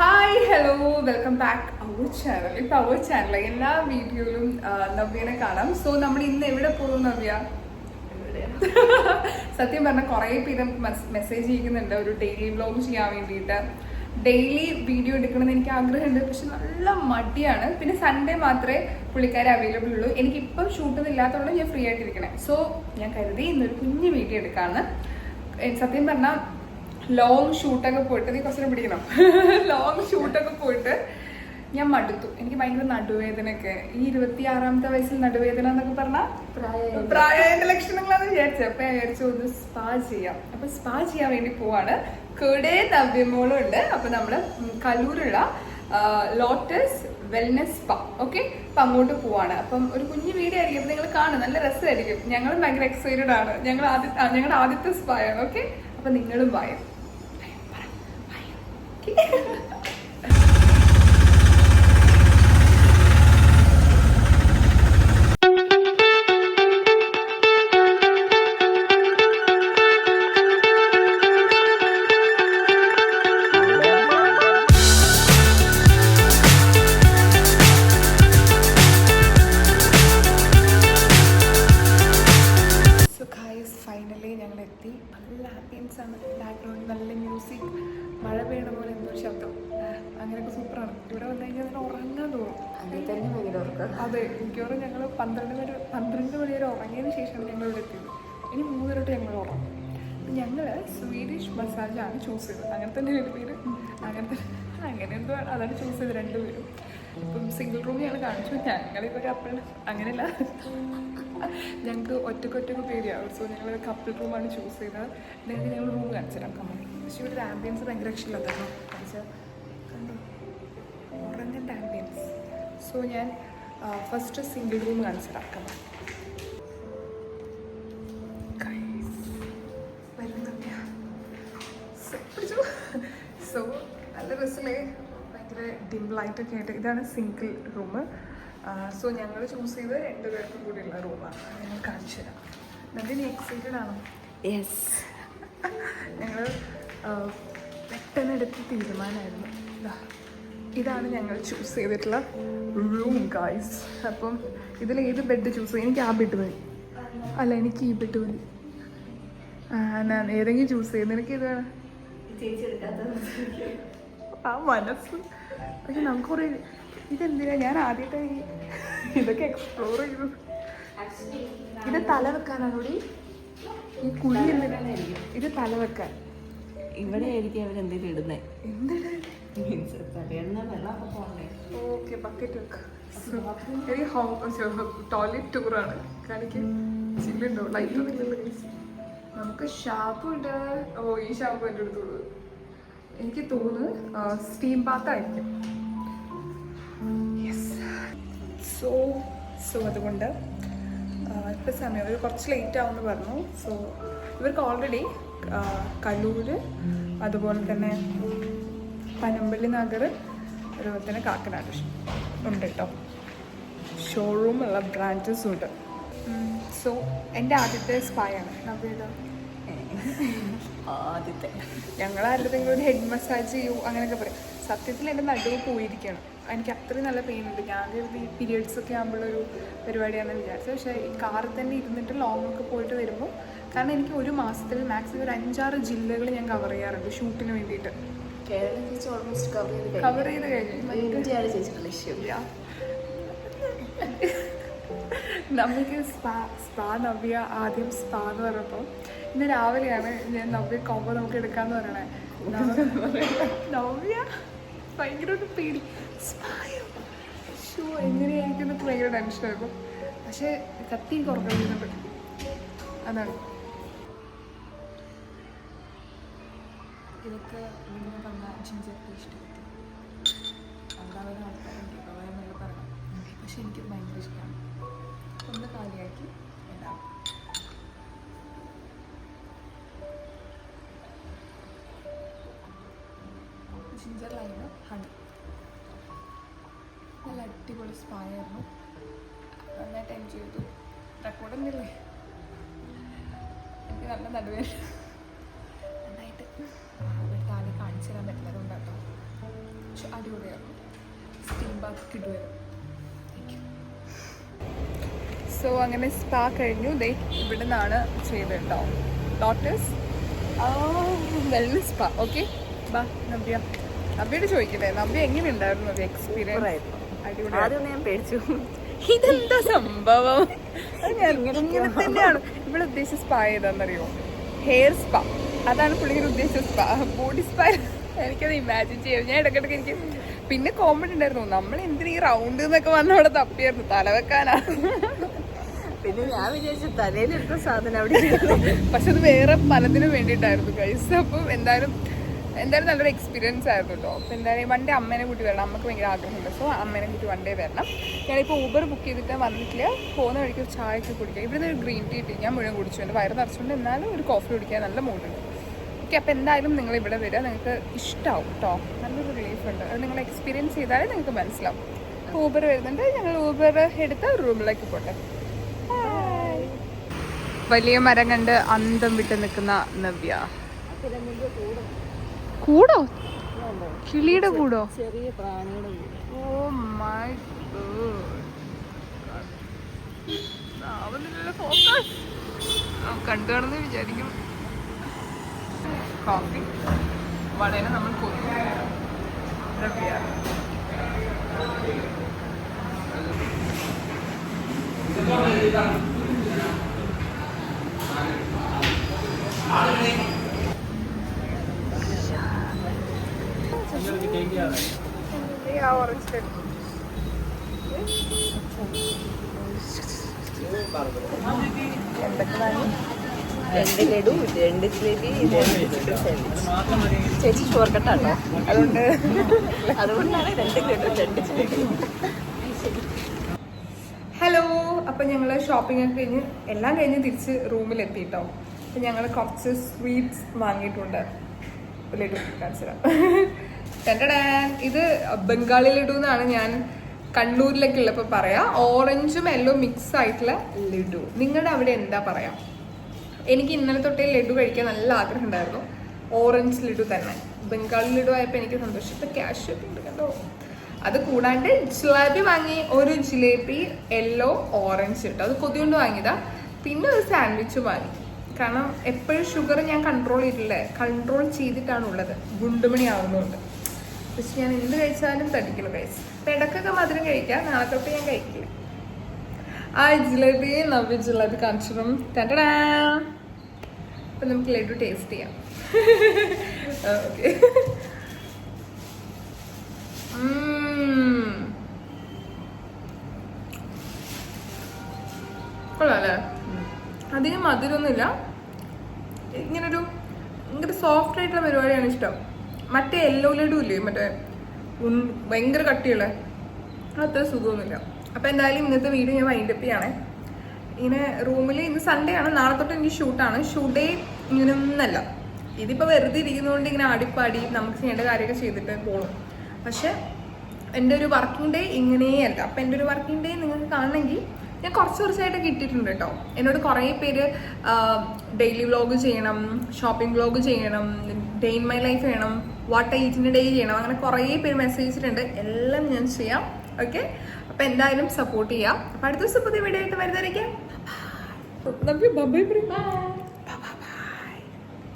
Hi hello welcome back our channel. ഇപ്പം our channel എല്ലാ വീഡിയോയിലും നവ്യനെ കാണാം. സോ നമ്മൾ ഇന്ന് എവിടെ പോകും നവ്യ? സത്യം പറഞ്ഞാൽ കുറേ പേര് മെസ്സേജ് ചെയ്യുന്നുണ്ട് ഒരു ഡെയിലി വ്ലോഗ് ചെയ്യാൻ വേണ്ടിയിട്ട്. ഡെയിലി വീഡിയോ എടുക്കണമെന്ന് എനിക്ക് ആഗ്രഹമുണ്ട്, പക്ഷെ നല്ല മടിയാണ്. പിന്നെ സൺഡേ മാത്രമേ പുള്ളിക്കാരെ അവൈലബിൾ ഉള്ളൂ. എനിക്കിപ്പം ഷൂട്ടൊന്നും ഇല്ലാത്തതുകൊണ്ട് ഞാൻ ഫ്രീ ആയിട്ടിരിക്കണേ. സോ ഞാൻ കരുതി ഇന്നൊരു കുഞ്ഞു വീഡിയോ എടുക്കാമെന്ന്. സത്യം പറഞ്ഞാൽ ലോങ് ഷൂട്ടൊക്കെ പോയിട്ട് നീ കുറച്ചുകൂടെ പിടിക്കണം. ലോങ് ഷൂട്ടൊക്കെ പോയിട്ട് ഞാൻ മടുത്തു. എനിക്ക് ഭയങ്കര നടുവേദനയൊക്കെ. ഈ 26-ാമത്തെ വയസ്സിൽ നടുവേദന എന്നൊക്കെ പറഞ്ഞാൽ പ്രായത്തിന്റെ ലക്ഷണങ്ങളാന്ന് വിചാരിച്ചത്. അപ്പൊ ഞാൻ വിചാരിച്ചു ഒന്ന് സ്പാ ചെയ്യാം. അപ്പൊ സ്പാ ചെയ്യാൻ വേണ്ടി പോവാണ്. കൂടെ നവ്യമോളും ഉണ്ട്. അപ്പൊ നമ്മള് കലൂരുള്ള ലോട്ടസ് വെൽനെസ് സ്പാ. ഓക്കെ, അപ്പൊ അങ്ങോട്ട് പോവാണ്. അപ്പം ഒരു കുഞ്ഞു വീഡിയോ ആയിരിക്കും, നിങ്ങൾ കാണും, നല്ല രസമായിരിക്കും. ഞങ്ങളും ഭയങ്കര എക്സൈറ്റഡ് ആണ്. ഞങ്ങളുടെ ആദ്യത്തെ സ്പാ ആണ്. ഓക്കെ, അപ്പൊ നിങ്ങളും വായും. ഫൈനലി ഞങ്ങൾ എത്തി. നല്ല ആംബിയൻസ് ആണ്. ബാക്ക്ഗ്രൗണ്ട് നല്ല മ്യൂസിക്, മഴ പെയ്യണ പോലെ എന്തോ ശബ്ദം, അങ്ങനെയൊക്കെ സൂപ്പറാണ്. ഇവിടെ വന്നു കഴിഞ്ഞാൽ അതിന് ഉറങ്ങാൻ തോന്നും. അതെ, മിക്കവാറും ഞങ്ങൾ 12 മണി വരെ ഉറങ്ങിയതിന് ശേഷമാണ് ഞങ്ങൾ ഇവിടെ എത്തിയത്. ഇനി 3 തൊട്ട് ഞങ്ങൾ ഉറങ്ങും. ഞങ്ങൾ സ്വീഡിഷ് മസാജാണ് ചൂസ് ചെയ്തത്. അങ്ങനെ തന്നെ ഒരു പേര്, അങ്ങനെ എന്തോ അതാണ് ചൂസ് ചെയ്തത് രണ്ടുപേരും. ഇപ്പം സിംഗിൾ റൂം ഞങ്ങൾ കാണിച്ചു. ഞങ്ങളിപ്പോൾ ഒരു കപ്പിൾ അങ്ങനെയല്ല, ഞങ്ങൾക്ക് ഒറ്റക്കൊറ്റക്ക് പേടിയാവും. സോ ഞങ്ങൾ കപ്പിൾ റൂമാണ് ചൂസ് ചെയ്തത്. നിങ്ങൾക്ക് ഞങ്ങൾ റൂം കാണിച്ചു തരാം കമ്പനി. പക്ഷേ ഇവിടെ ആംബിയൻസ് ഭയങ്കര ഇഷ്ടമില്ലാത്തതാണ്. കാണിച്ചാൽ കണ്ടോ, ഉറങ്ങൻ്റെ ആംബിയൻസ്. സോ ഞാൻ ഫസ്റ്റ് സിംഗിൾ റൂം കാണിച്ചു തരാം കമ്പനി. സോ നല്ല രസമല്ലേ, ഭയങ്കര ഡിം ലൈറ്റൊക്കെ ആയിട്ട്. ഇതാണ് സിംഗിൾ റൂം. സോ ഞങ്ങൾ ചൂസ് ചെയ്ത് 2 പേർക്കും കൂടിയുള്ള റൂമാണ്. ഞങ്ങൾ കാണിച്ചു തരാം. നന്ദിനി എക്സൈറ്റഡ് ആണോ? യെസ്. ഞങ്ങൾ പെട്ടെന്ന് എടുത്ത തീരുമാനമായിരുന്നു. ഇതാണ് ഞങ്ങൾ ചൂസ് ചെയ്തിട്ടുള്ള റൂം ഗൈസ്. അപ്പം ഇതിലേത് ബെഡ് ചൂസ് ചെയ്യും? എനിക്ക് ആ ബെഡ് മതി. അല്ല, എനിക്ക് ഈ ബെഡ് മതി. ഞാൻ ഏതെങ്കിലും ചൂസ് ചെയ്യുന്നത്. എനിക്ക് ഇത് വേണം. ആ മനസ്സ്. പക്ഷെ നമുക്ക് കുറേ ഇതെന്തിനാ ഞാൻ ആദ്യമായിട്ട് ഇതൊക്കെ എക്സ്പ്ലോർ ചെയ്തു. ഇത് തല വെക്കാനാണോടി? ഈ കുഴി എന്തിനായിരിക്കും ഇത് തല വെക്കാൻ? ഇവിടെ ആയിരിക്കും അവരെന്തെങ്കിലും ഇടുന്നത്. എന്തിനാ? ഓക്കെ, ബക്കറ്റ് വെക്കാം. ടോയ്ലറ്റ് ടൂറാണ്. കാണിക്കാൻ ചില്ലുണ്ടോ? ലൈറ്റ് ഒന്നും ഇല്ലല്ലോ. നമുക്ക് ഷാമ്പു ഉണ്ട്. ഓ, ഈ ഷാമ്പു എൻ്റെ അടുത്തുള്ളൂ. എനിക്ക് തോന്നുന്നു സ്റ്റീം ബാത്തായിരിക്കും. സോ അതുകൊണ്ട് ഇപ്പോൾ സമയം ഒരു കുറച്ച് ലേറ്റ് ആവുമെന്ന് പറഞ്ഞു. സോ ഇവർക്ക് ഓൾറെഡി കലൂര്, അതുപോലെ തന്നെ പനമ്പള്ളി നഗർ, അതുപോലെ തന്നെ കാക്കനാട് ഉണ്ട് കേട്ടോ. ഷോറൂമുള്ള ബ്രാഞ്ചസും ഉണ്ട്. സോ എൻ്റെ ആദ്യത്തെ സ്പായാണ്. നവ്യയുടെ ആദ്യത്തെ. ഞങ്ങളാരുടെങ്കിലും ഒരു ഹെഡ് മസാജ് ചെയ്യൂ അങ്ങനെയൊക്കെ പറയും. സത്യത്തിൽ എൻ്റെ നടുവ് പോയിരിക്കണം. എനിക്ക് അത്രയും നല്ല പെയിൻ ഉണ്ട്. ഞാൻ ഈ പീരിയഡ്സ് ഒക്കെ ആകുമ്പോഴൊരു പരിപാടിയാണെന്ന് വിചാരിച്ചത്. പക്ഷേ ഈ കാറിൽ തന്നെ ഇരുന്നിട്ട് ലോങ് ഒക്കെ പോയിട്ട് വരുമ്പോൾ, കാരണം എനിക്ക് ഒരു മാസത്തിൽ മാക്സിമം ഒരു 5-6 ജില്ലകൾ ഞാൻ കവർ ചെയ്യാറുണ്ട് ഷൂട്ടിന് വേണ്ടിയിട്ട്. കേരളം ചേച്ചി ഓൾമോസ്റ്റ് കവർ ചെയ്ത് കഴിഞ്ഞു. ചേച്ചിട്ടുള്ള ഇഷ്യൂ. നമുക്ക് സ്പാ നവ്യ ആദ്യം സ്പാ എന്ന് പറഞ്ഞപ്പോൾ ഇന്ന് രാവിലെയാണ് ഞാൻ നവ്യ കോമ്പോ നമുക്ക് എടുക്കാമെന്ന് പറയണേ. നവ്യ ഭയങ്കര ഒരു പേടി, സ്പായോ ഷൂ എങ്ങനെയായിരിക്കും എന്നൊക്കെ ഭയങ്കര ടെൻഷനായിരുന്നു. പക്ഷേ കത്തിയും കുറക്കുന്നുണ്ട്. അതാണ് ഇതൊക്കെ നിങ്ങൾ പറഞ്ഞാൽ ജിഞ്ചൊക്കെ ഇഷ്ടപ്പെട്ടു. അവിടെ ആൾക്കാരുണ്ട് എന്നൊക്കെ പറയണം. പക്ഷെ എനിക്ക് ഭയങ്കര ഇഷ്ടമാണ്. ഒന്ന് കാലിയാക്കി ഇടാം. ജിഞ്ചർ ലൈമ് ഹണി, നല്ല അടിപൊളി സ്പായായിരുന്നു. നന്നായിട്ട് എൻജോയ് ചെയ്തു. റെക്കോർഡൊന്നുമില്ലേ, എനിക്ക് നല്ല നടുവേദന നന്നായിട്ട് താഴെ കാണിച്ചു തരാൻ പറ്റില്ല. അതുകൊണ്ടാട്ടോ പക്ഷെ അടിപൊളിയായിരുന്നു. സ്റ്റീം ബാത്ത് കിട്ടുമായിരുന്നു. സോ അങ്ങനെ സ്പാ കഴിഞ്ഞു. ദേ ഇവിടെ നിന്നാണ് ചെയ്തിട്ടോ ലോട്ടസ് വെൽനസ് സ്പാ. ഓക്കെ ബാ നവ്യ. നവ്യോട് ചോദിക്കട്ടെ, നവ്യ എങ്ങനെ ഉണ്ടായിരുന്നു എക്സ്പീരിയൻസ്? ആദ്യം ഞാൻ പേടിച്ചു, ഇതെന്താ സംഭവം? ഇങ്ങനെ തന്നെയാണ് ഇവിടെ ഉദ്ദേശിച്ച സ്പാ ഏതാണെന്നറിയോ? Hair spa. അതാണ് പുള്ളിക്ക് ഉദ്ദേശിച്ച സ്പാ. ബോഡി സ്പാ എനിക്കത് ഇമാജിൻ ചെയ്യും. ഞാൻ ഇടയ്ക്കിടയ്ക്ക് എനിക്ക് പിന്നെ കോമഡി ഉണ്ടായിരുന്നു, നമ്മൾ എന്തിനാ ഈ റൗണ്ട് എന്നൊക്കെ വന്ന അവിടെ തപ്പിയായിരുന്നു തലവെക്കാനാ. പിന്നെ ഞാൻ വിചാരിച്ചു തലയിലെടുത്ത സാധനം അവിടെ. പക്ഷെ അത് വേറെ പലതിനും വേണ്ടിയിട്ടായിരുന്നു ഗൈസ്. അപ്പം എന്തായാലും നല്ലൊരു എക്സ്പീരിയൻസ് ആയിരുന്നു കേട്ടോ. അപ്പോൾ എന്തായാലും വൺ ഡേ അമ്മേനെ കൂട്ടി വരണം. നമുക്ക് ഭയങ്കര ആഗ്രഹമുണ്ട്. സോ അമ്മേനെ കൂട്ടി വൺ ഡേ വരണം. ഞാനിപ്പോൾ ഊബർ ബുക്ക് ചെയ്തിട്ട് വന്നിട്ടില്ല. പോകുന്ന വഴിക്ക് ഒരു ചായയൊക്കെ കുടിക്കാം. ഇവിടുന്ന് ഒരു ഗ്രീൻ ടീ ഇട്ട് ഞാൻ മുഴുവൻ കുടിച്ചു. എൻ്റെ വയറ് നിറച്ചുകൊണ്ട് എന്നാലും ഒരു കോഫി കുടിക്കാൻ നല്ല മൂഡുണ്ട്. ഓക്കെ, അപ്പോൾ എന്തായാലും നിങ്ങൾ ഇവിടെ വരിക, നിങ്ങൾക്ക് ഇഷ്ടമാവും കേട്ടോ. നല്ലൊരു റിലീഫ് ഉണ്ട്. അത് നിങ്ങൾ എക്സ്പീരിയൻസ് ചെയ്താലേ നിങ്ങൾക്ക് മനസ്സിലാവും. ഊബർ വരുന്നുണ്ട്, ഞങ്ങൾ ഊബർ എടുത്ത് റൂമിലേക്ക് പോട്ടെ. വലിയ മരം കണ്ട് അന്തം വിട്ട് നിൽക്കുന്ന നവ്യ. കൂടോ? കിളിയുടെ കൂടോ? ചെറിയ പ്രാണിയുടെ ഓ മൈ ഗോഡ്, ഫോക്കസ് കണ്ടു കാണുന്ന വിചാരിക്കും. കോഫി വളരെ നമ്മൾ കൊന്നു. നവ്യ ഓറഞ്ച് എന്തൊക്കെ വാങ്ങി? 2 ലഡു, 2 ജിലേബി, 2 ചിക്കൻ സാൻഡ്വിച്ച്. ചേച്ചി ചോർക്കട്ടാണോ? അതുകൊണ്ടാണ് 2 ലഡു 2 ജിലേബി. ഹലോ, അപ്പം ഞങ്ങൾ ഷോപ്പിംഗ് ഒക്കെ കഴിഞ്ഞ് എല്ലാം കഴിഞ്ഞ് തിരിച്ച് റൂമിലെത്തിയിട്ടോ. അപ്പം ഞങ്ങൾ കുറച്ച് സ്വീറ്റ്സ് വാങ്ങിയിട്ടുണ്ട്. ലഡു കാണിച്ചുതരാം. ഇത് ബംഗാളി ലഡു എന്നാണ് ഞാൻ കണ്ണൂരിലൊക്കെ ഉള്ളപ്പോൾ പറയാം. ഓറഞ്ചും യെല്ലോ മിക്സ് ആയിട്ടുള്ള ലഡു. നിങ്ങളുടെ അവിടെ എന്താ പറയാ? എനിക്ക് ഇന്നലെ തൊട്ടേ ലഡു കഴിക്കാൻ നല്ല ആഗ്രഹം ഉണ്ടായിരുന്നു. ഓറഞ്ച് ലഡു തന്നെ. ബംഗാളി ലഡു ആയപ്പോൾ എനിക്ക് സന്തോഷം. ഇപ്പം ക്യാഷ് ഒക്കെ ഉണ്ട് കേട്ടോ. അത് കൂടാണ്ട് ജിലേബി വാങ്ങി. ഒരു ജിലേബി യെല്ലോ ഓറഞ്ച് കിട്ടും. അത് കൊതികൊണ്ട് വാങ്ങിയതാ. പിന്നെ ഒരു സാൻഡ്വിച്ച് വാങ്ങി. കാരണം എപ്പോഴും ഷുഗർ ഞാൻ കൺട്രോൾ ചെയ്തിട്ടാണുള്ളത്. ഗുണ്ടുമണി ആവുന്നുണ്ട്. പക്ഷെ ഞാൻ എന്ത് കഴിച്ചാലും തടിക്കണം ഗൈസ്. അപ്പം ഇടയ്ക്കൊക്കെ മധുരം കഴിക്കാം. നാളെ തൊട്ട് ഞാൻ കഴിക്കില്ല. ആ ജിലേബി നവ്യ ജിലേബി കാണിച്ചിടും. ടാ. അപ്പം നമുക്ക് ലഡു ടേസ്റ്റ് ചെയ്യാം. ഓക്കെ. കൊള്ളാല്ലേ? അധികം മധുരമൊന്നുമില്ല. ഇങ്ങനൊരു ഭയങ്കര സോഫ്റ്റ് ആയിട്ടുള്ള പരിപാടിയാണ് ഇഷ്ടം. മറ്റേ യെല്ലോ ലഡു ഇല്ലേ, മറ്റേ ഭയങ്കര കട്ടിയുള്ള, അത്ര സുഖമൊന്നുമില്ല. അപ്പം എന്തായാലും ഇന്നത്തെ വീഡിയോ ഞാൻ വൈൻഡപ്പ് ചെയ്യണേ. ഇങ്ങനെ റൂമിൽ ഇന്ന് സൺഡേ ആണ്. നാളെ തൊട്ട് എനിക്ക് ഷൂട്ടാണ്. Shoot day ഇങ്ങനെയൊന്നല്ല. ഇതിപ്പോൾ വെറുതെ ഇരിക്കുന്നതുകൊണ്ട് ഇങ്ങനെ ആടിപ്പാടി നമുക്ക് ചെയ്യേണ്ട കാര്യമൊക്കെ ചെയ്തിട്ട് പോകണം. പക്ഷെ എൻ്റെ ഒരു വർക്കിംഗ് ഡേ ഇങ്ങനെയല്ല. അപ്പം എൻ്റെ ഒരു വർക്കിംഗ് ഡേ നിങ്ങൾക്ക് കാണണമെങ്കിൽ ഞാൻ കുറച്ചായിട്ടൊക്കെ ഇട്ടിട്ടുണ്ട് കേട്ടോ. എന്നോട് കുറേ പേര് ഡെയിലി വ്ലോഗ് ചെയ്യണം, ഷോപ്പിംഗ് വ്ലോഗ് ചെയ്യണം, ഡേ ഇൻ മൈ ലൈഫ് ചെയ്യണം, what I eat in A day ചെയ്യണം. അങ്ങനെ കുറേ പേര് മെസ്സേജ് ചെയ്തിട്ടുണ്ട്. എല്ലാം ഞാൻ ചെയ്യാം. ഓക്കെ, അപ്പം എന്തായാലും സപ്പോർട്ട് ചെയ്യാം. അപ്പം അടുത്ത ദിവസം പുതിയ വീഡിയോ ആയിട്ട് വരുന്നതായിരിക്കാം.